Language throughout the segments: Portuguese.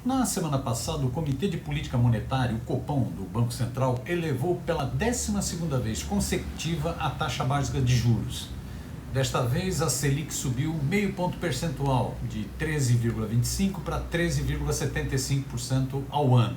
Na semana passada, o Comitê de Política Monetária, o Copom, do Banco Central, elevou pela 12ª vez consecutiva a taxa básica de juros. Desta vez, a Selic subiu meio ponto percentual, de 13,25% para 13,75% ao ano.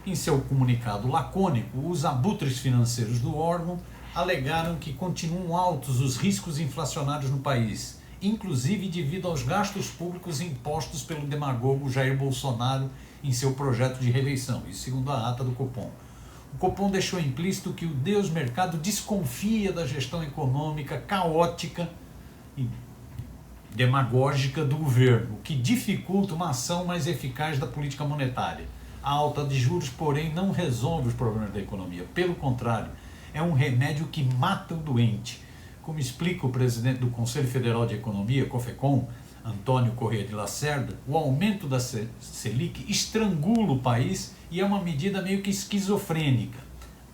Em seu comunicado lacônico, os abutres financeiros do órgão alegaram que continuam altos os riscos inflacionários no país, inclusive devido aos gastos públicos impostos pelo demagogo Jair Bolsonaro em seu projeto de reeleição, isso segundo a ata do Copom. O Copom deixou implícito que o Deus mercado desconfia da gestão econômica caótica e demagógica do governo, o que dificulta uma ação mais eficaz da política monetária. A alta de juros, porém, não resolve os problemas da economia, pelo contrário, é um remédio que mata o doente. Como explica o presidente do Conselho Federal de Economia, COFECOM, Antônio Corrêa de Lacerda, o aumento da Selic estrangula o país e é uma medida meio que esquizofrênica.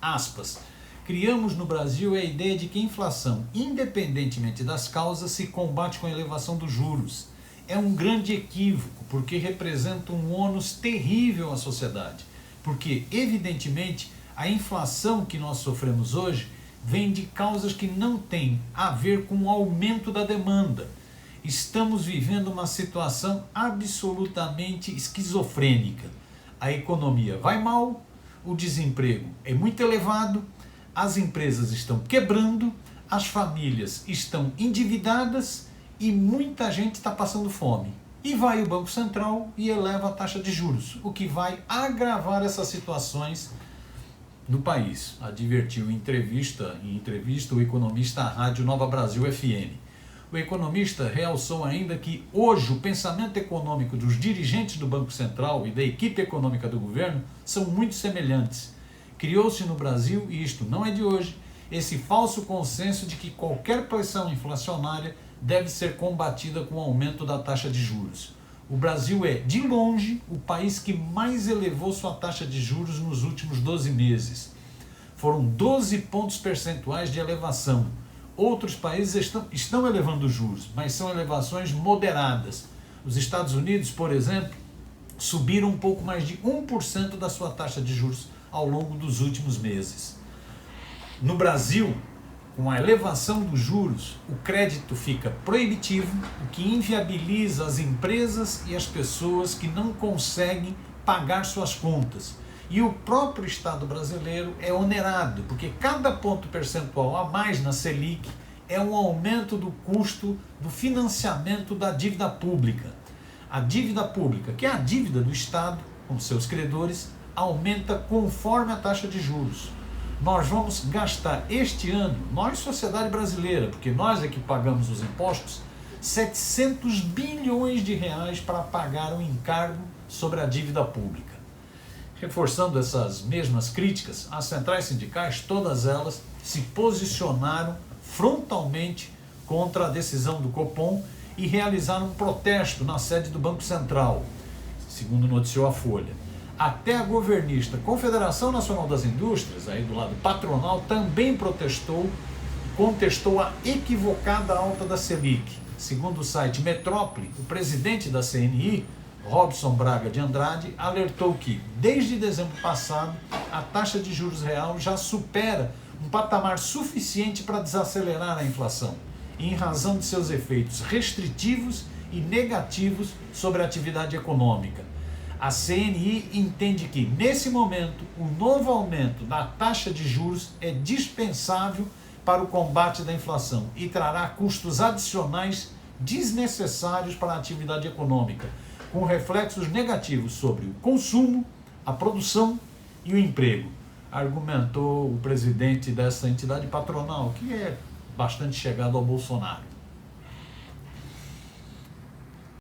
Aspas, criamos no Brasil a ideia de que a inflação, independentemente das causas, se combate com a elevação dos juros. É um grande equívoco, porque representa um ônus terrível à sociedade, porque, evidentemente, a inflação que nós sofremos hoje vem de causas que não têm a ver com o aumento da demanda. Estamos vivendo uma situação absolutamente esquizofrênica. A economia vai mal, o desemprego é muito elevado, as empresas estão quebrando, as famílias estão endividadas e muita gente está passando fome. E vai o Banco Central e eleva a taxa de juros, o que vai agravar essas situações no país, advertiu em entrevista o economista à Rádio Nova Brasil FM. O economista realçou ainda que hoje o pensamento econômico dos dirigentes do Banco Central e da equipe econômica do governo são muito semelhantes. Criou-se no Brasil, e isto não é de hoje, esse falso consenso de que qualquer pressão inflacionária deve ser combatida com o aumento da taxa de juros. O Brasil é, de longe, o país que mais elevou sua taxa de juros nos últimos 12 meses. Foram 12 pontos percentuais de elevação. Outros países estão elevando juros, mas são elevações moderadas. Os Estados Unidos, por exemplo, subiram um pouco mais de 1% da sua taxa de juros ao longo dos últimos meses. No Brasil, com a elevação dos juros, o crédito fica proibitivo, o que inviabiliza as empresas e as pessoas que não conseguem pagar suas contas. E o próprio Estado brasileiro é onerado, porque cada ponto percentual a mais na Selic é um aumento do custo do financiamento da dívida pública. A dívida pública, que é a dívida do Estado com seus credores, aumenta conforme a taxa de juros. Nós vamos gastar este ano, nós sociedade brasileira, porque nós é que pagamos os impostos, 700 bilhões de reais para pagar o encargo sobre a dívida pública. Reforçando essas mesmas críticas, as centrais sindicais, todas elas, se posicionaram frontalmente contra a decisão do Copom e realizaram um protesto na sede do Banco Central, segundo noticiou a Folha. Até a governista Confederação Nacional das Indústrias, aí do lado patronal, também contestou a equivocada alta da Selic. Segundo o site Metrópole, o presidente da CNI, Robson Braga de Andrade, alertou que, desde dezembro passado, a taxa de juros real já supera um patamar suficiente para desacelerar a inflação, em razão de seus efeitos restritivos e negativos sobre a atividade econômica. A CNI entende que, nesse momento, o novo aumento da taxa de juros é dispensável para o combate da inflação e trará custos adicionais desnecessários para a atividade econômica, com reflexos negativos sobre o consumo, a produção e o emprego, argumentou o presidente dessa entidade patronal, que é bastante chegado ao Bolsonaro.